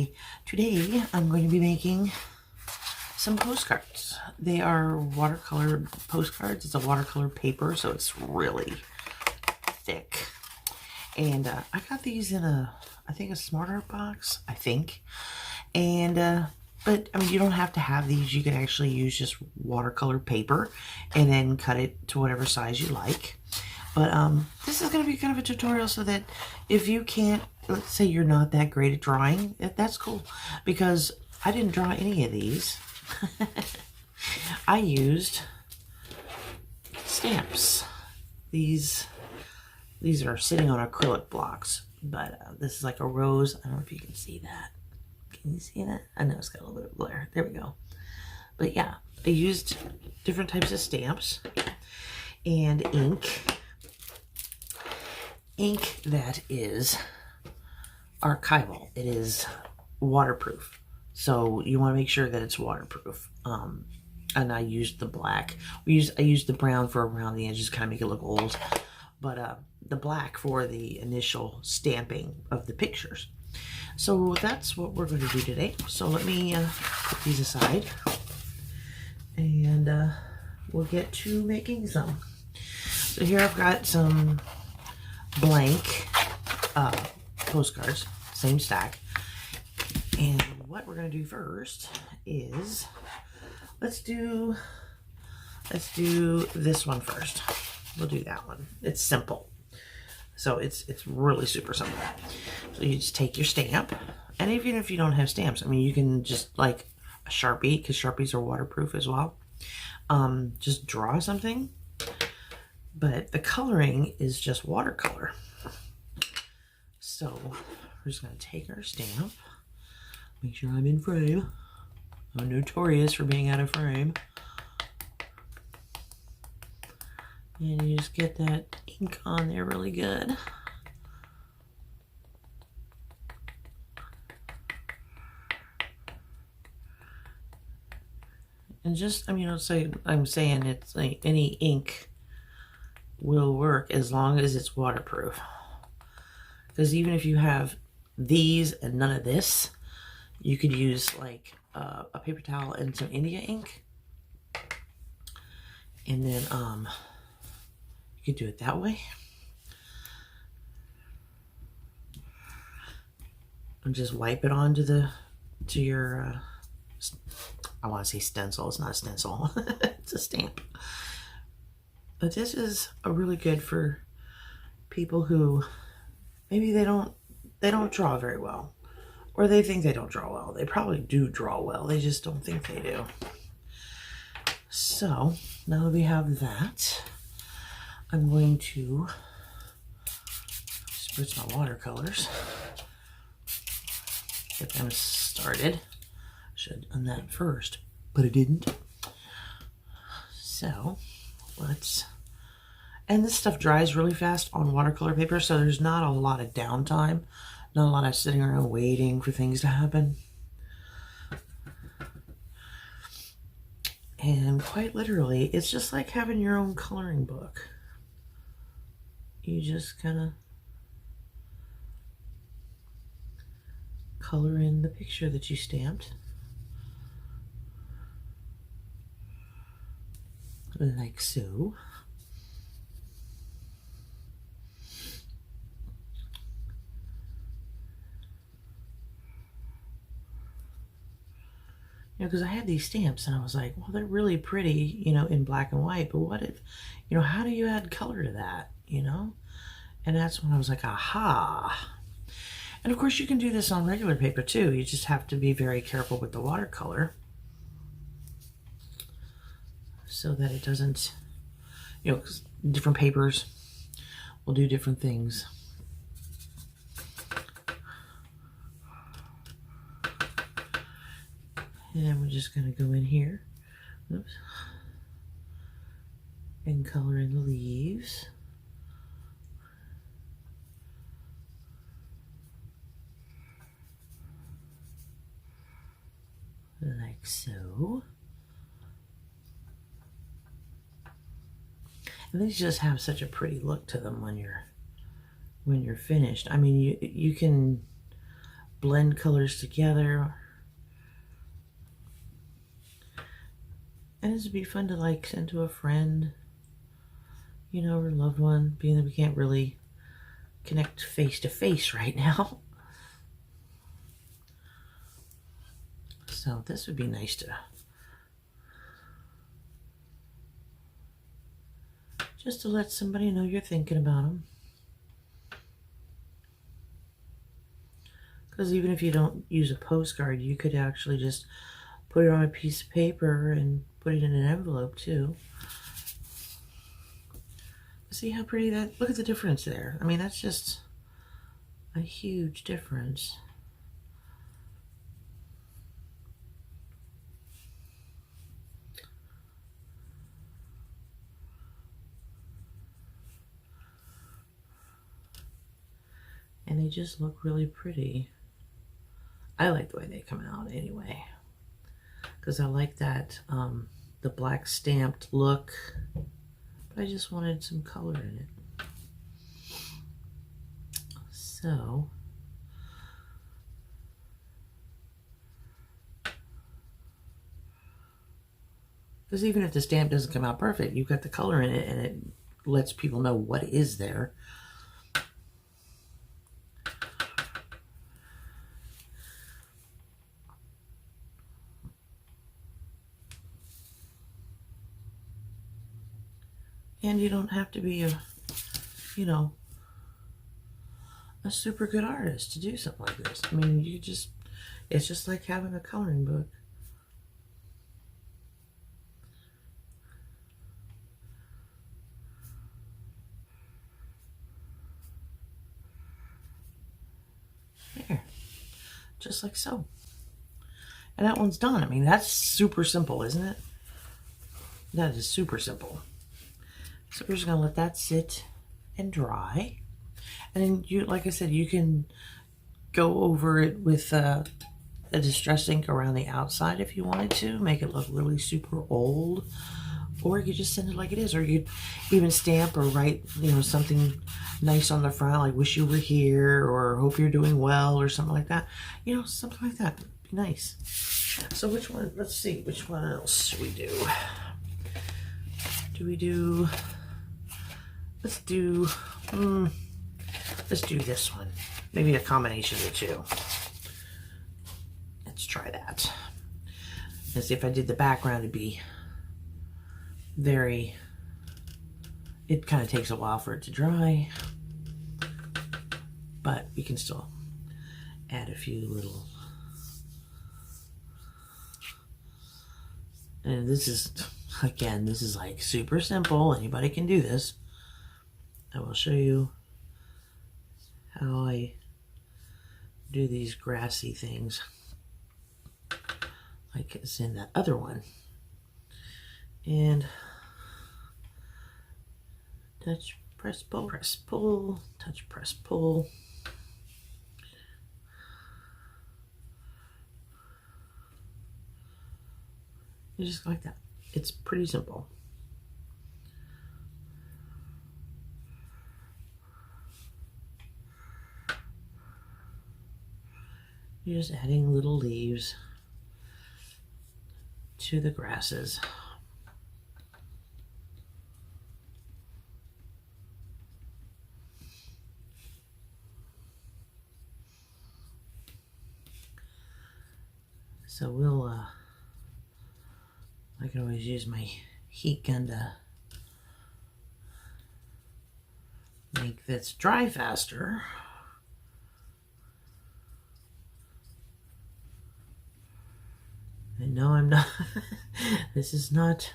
Hi, today I'm going to be making some postcards. They are watercolor postcards. It's a watercolor paper, so it's really thick. And I got these in I think a Smart Art box, I think. And, but I mean, you don't have to have these. You can actually use just watercolor paper and then cut it to whatever size you like. But this is going to be kind of a tutorial so that if you can't, let's say you're not that great at drawing, that's cool. Because I didn't draw any of these. I used stamps. These are sitting on acrylic blocks. But this is like a rose. I don't know if you can see that. Can you see that? I know it's got a little bit of glare. There we go. But yeah, I used different types of stamps and ink. Ink that is archival. It is waterproof. So you want to make sure that it's waterproof. And I used the black. I used the brown for around the edges, kind of make it look old. But the black for the initial stamping of the pictures. So that's what we're going to do today. So let me put these aside. And we'll get to making some. So here I've got some blank postcards, same stack. And what we're going to do first is let's do this one first. We'll do that one. It's simple. So it's really super simple. So you just take your stamp, and even if you don't have stamps, I mean, you can just like a Sharpie, because Sharpies are waterproof as well. Just draw something. But the coloring is just watercolor. So we're just going to take our stamp. Make sure I'm in frame. I'm notorious for being out of frame. And you just get that ink on there really good. And just, I mean, I'm saying it's like any ink will work as long as it's waterproof. Because even if you have these and none of this, you could use like a paper towel and some India ink. And then you could do it that way. And just wipe it onto your I want to say stencil. It's not a stencil. It's a stamp. But this is a really good for people who maybe they don't draw very well, or they think they don't draw well. They probably do draw well. They just don't think they do. So now that we have that, I'm going to spritz my watercolors, get them started. Should have done that first, but I didn't. So let's. And this stuff dries really fast on watercolor paper, so there's not a lot of downtime, not a lot of sitting around waiting for things to happen. And quite literally, it's just like having your own coloring book. You just kind of color in the picture that you stamped. Like so. You know, because I had these stamps and I was like, well, they're really pretty, you know, in black and white, but what if, you know, how do you add color to that, you know? And that's when I was like, aha. And of course you can do this on regular paper too. You just have to be very careful with the watercolor so that it doesn't, you know, 'cause different papers will do different things. And we're just going to go in here, oops, and color in the leaves. Like so. And these just have such a pretty look to them when you're finished. I mean, you can blend colors together. And this would be fun to like send to a friend, you know, or loved one, being that we can't really connect face to face right now. So this would be nice to just to let somebody know you're thinking about them. Because even if you don't use a postcard, you could actually just put it on a piece of paper and put it in an envelope too. See how pretty that, look at the difference there. I mean, that's just a huge difference. And they just look really pretty. I like the way they come out anyway, because I like that, the black stamped look, but I just wanted some color in it. So, because even if the stamp doesn't come out perfect, you've got the color in it and it lets people know what is there. And you don't have to be a, you know, a super good artist to do something like this. I mean, you just, it's just like having a coloring book. There, just like so. And that one's done. I mean, that's super simple, isn't it? That is super simple. So we're just gonna let that sit and dry. And then you, like I said, you can go over it with a distress ink around the outside if you wanted to, make it look really super old. Or you could just send it like it is, or you could even stamp or write, you know, something nice on the front, like "Wish you were here" or "Hope you're doing well" or something like that. You know, something like that. It'd be nice. So which one? Let's see. Which one else should we do? Do we do? Let's do this one. Maybe a combination of the two. Let's try that. Let's see, if I did the background, it'd be very, it kind of takes a while for it to dry, but we can still add a few little, and this is, again, this is like super simple. Anybody can do this. I will show you how I do these grassy things, like it's in that other one. And touch, press, pull, touch, press, pull. You just like that. It's pretty simple. You're just adding little leaves to the grasses. So we'll, I can always use my heat gun to make this dry faster. And no, I'm not, this is not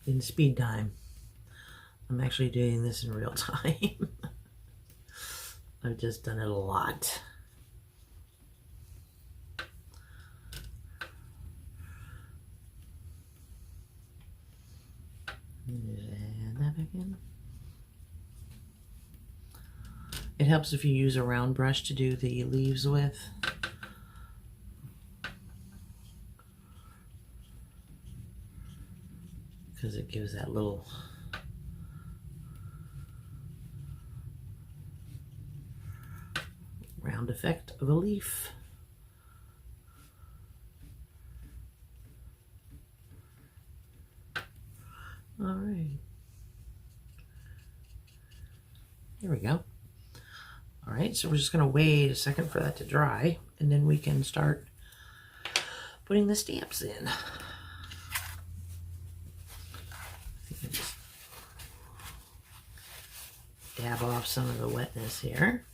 in speed time. I'm actually doing this in real time. I've just done it a lot. Add that back in. It helps if you use a round brush to do the leaves with. Because it gives that little round sound effect of a leaf. All right. There we go. All right, so we're just gonna wait a second for that to dry, and then we can start putting the stamps in. I think I just dab off some of the wetness here.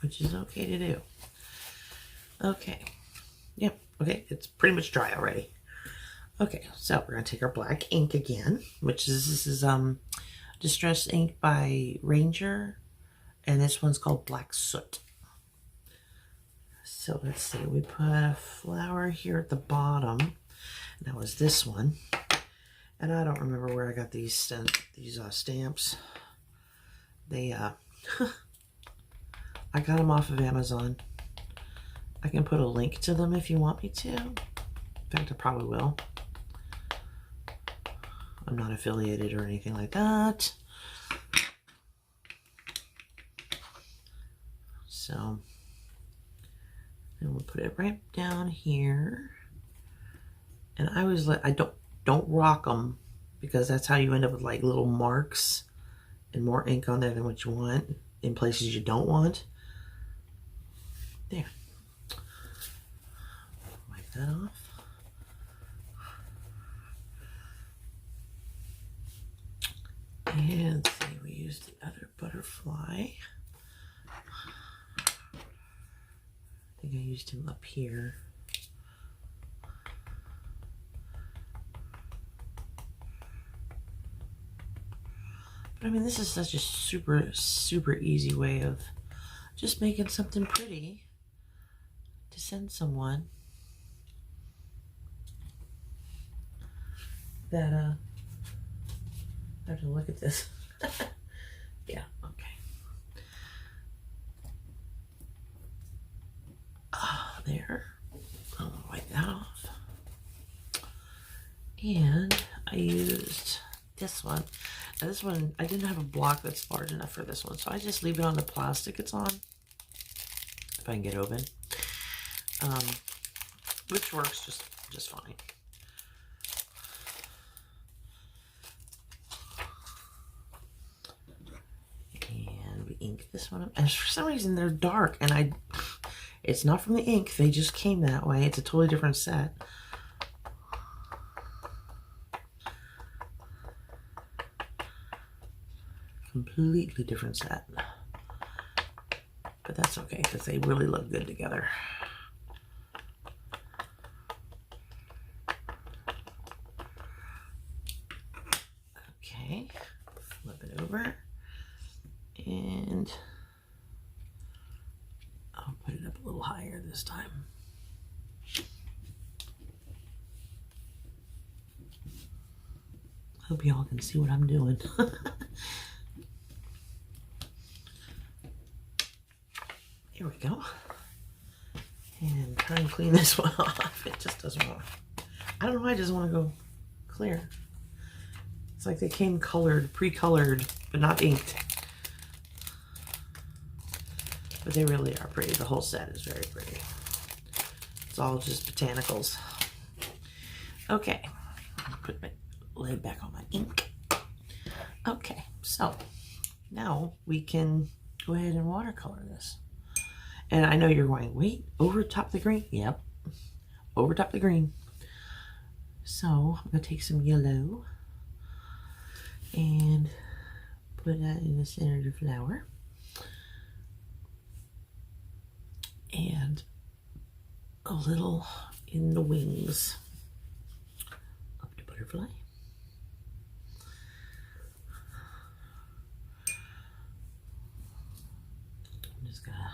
Which is okay to do. Okay. Yep, okay, it's pretty much dry already. Okay, so we're gonna take our black ink again, which is, this is Distress Ink by Ranger, and this one's called Black Soot. So let's see, we put a flower here at the bottom. That was this one. And I don't remember where I got these stamps. They, I got them off of Amazon. I can put a link to them if you want me to. In fact, I probably will. I'm not affiliated or anything like that. So, and we'll put it right down here. And I always I don't rock them, because that's how you end up with like little marks and more ink on there than what you want in places you don't want. There. Wipe that off. And let's see, we used the other butterfly. I think I used him up here. But I mean, this is such a super, super easy way of just making something pretty to send someone that, I have to look at this. Yeah, okay. There. I'll wipe that off. And I used this one. Now this one, I didn't have a block that's large enough for this one, so I just leave it on the plastic it's on, if I can get open, which works just fine. And we ink this one up, and for some reason they're dark, and it's not from the ink, they just came that way. It's a totally different set. Completely different set, but that's okay because they really look good together. Okay, flip it over, and I'll put it up a little higher this time. Hope y'all can see what I'm doing. Here we go. And try and clean this one off. It just doesn't want to. I don't know why it doesn't want to go clear. It's like they came colored, pre-colored, but not inked. But they really are pretty. The whole set is very pretty. It's all just botanicals. Okay. I'll put my lid back on my ink. Okay, so now we can go ahead and watercolor this. And I know you're going, wait, over top the green? Yep, over top the green. So I'm gonna take some yellow and put that in the center of the flower. And a little in the wings of the butterfly. I'm just gonna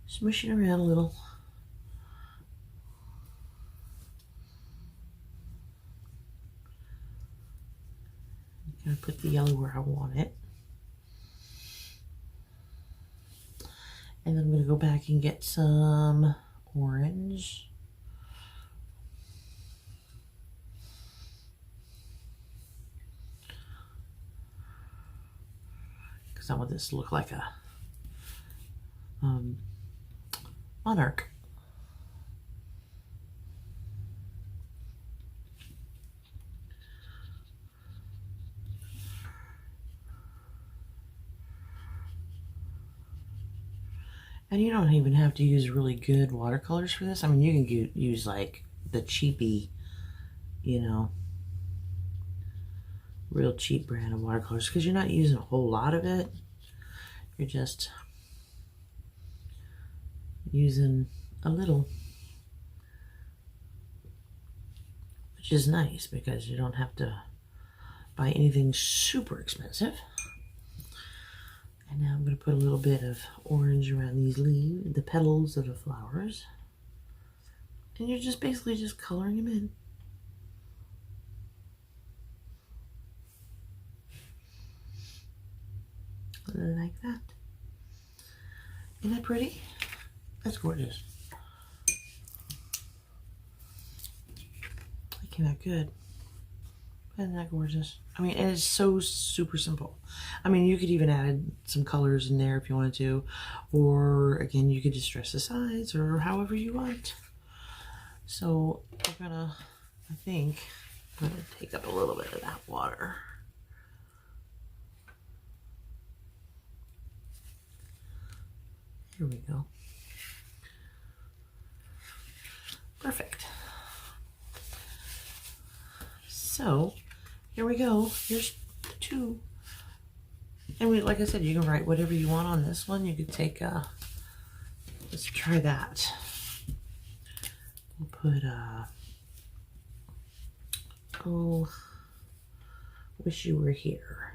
smush it around a little. I'm gonna put the yellow where I want it. And then I'm gonna go back and get some orange. because I want this to look like a monarch. And you don't even have to use really good watercolors for this. I mean, you can use like the cheapy, you know, real cheap brand of watercolors, because you're not using a whole lot of it. You're just using a little, which is nice because you don't have to buy anything super expensive. And now I'm going to put a little bit of orange around these leaves, the petals of the flowers. And you're just basically just coloring them in. Like that. Isn't that pretty? That's gorgeous. That came out good. Isn't that gorgeous? I mean, it is so super simple. I mean, you could even add some colors in there if you wanted to. Or, again, you could just dress the sides or however you want. So, we're gonna, I think, I'm gonna take up a little bit of that water. Here we go. Perfect. So, here we go. Here's the two. And like I said, you can write whatever you want on this one. You could take, let's try that. We'll put, oh, wish you were here.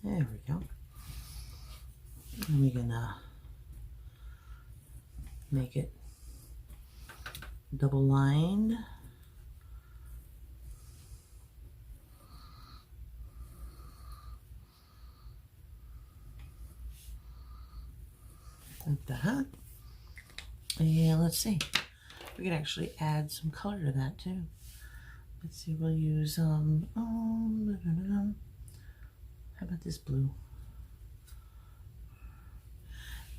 There we go. And we can make it double lined. Like that. And let's see. We could actually add some color to that too. Let's see, we'll use how about this blue?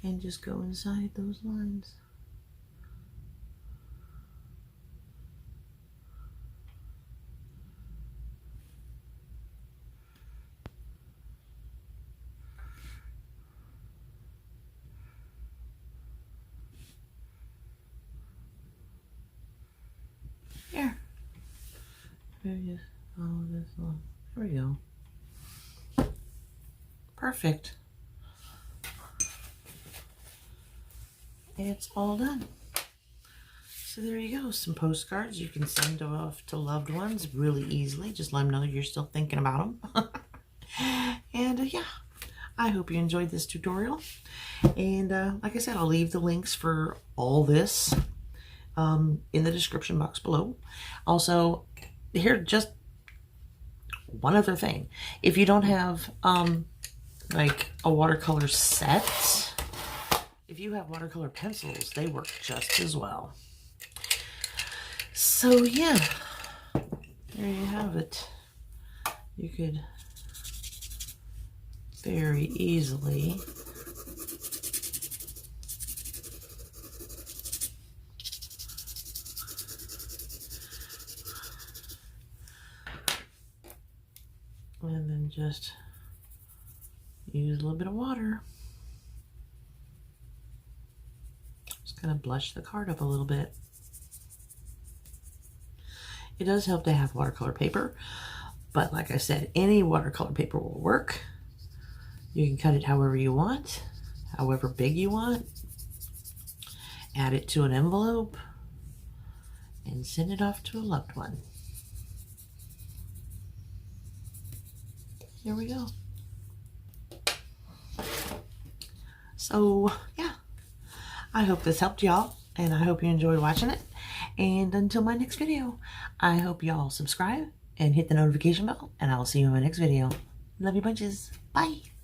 And just go inside those lines. Here. Just follow this along. There we go. Perfect. It's all done. So there you go. Some postcards you can send off to loved ones really easily. Just let them know you're still thinking about them. And yeah, I hope you enjoyed this tutorial. And like I said, I'll leave the links for all this in the description box below. Also, here, just one other thing. If you don't have like a watercolor set, if you have watercolor pencils, they work just as well. So yeah, there you have it. You could very easily and then just use a little bit of water. Just kind of blush the card up a little bit. It does help to have watercolor paper, but like I said, any watercolor paper will work. You can cut it however you want, however big you want. Add it to an envelope and send it off to a loved one. Here we go. So yeah, I hope this helped y'all, And I hope you enjoyed watching it. And until my next video, I hope y'all subscribe and hit the notification bell. And I will see you in my next video. Love you bunches. Bye.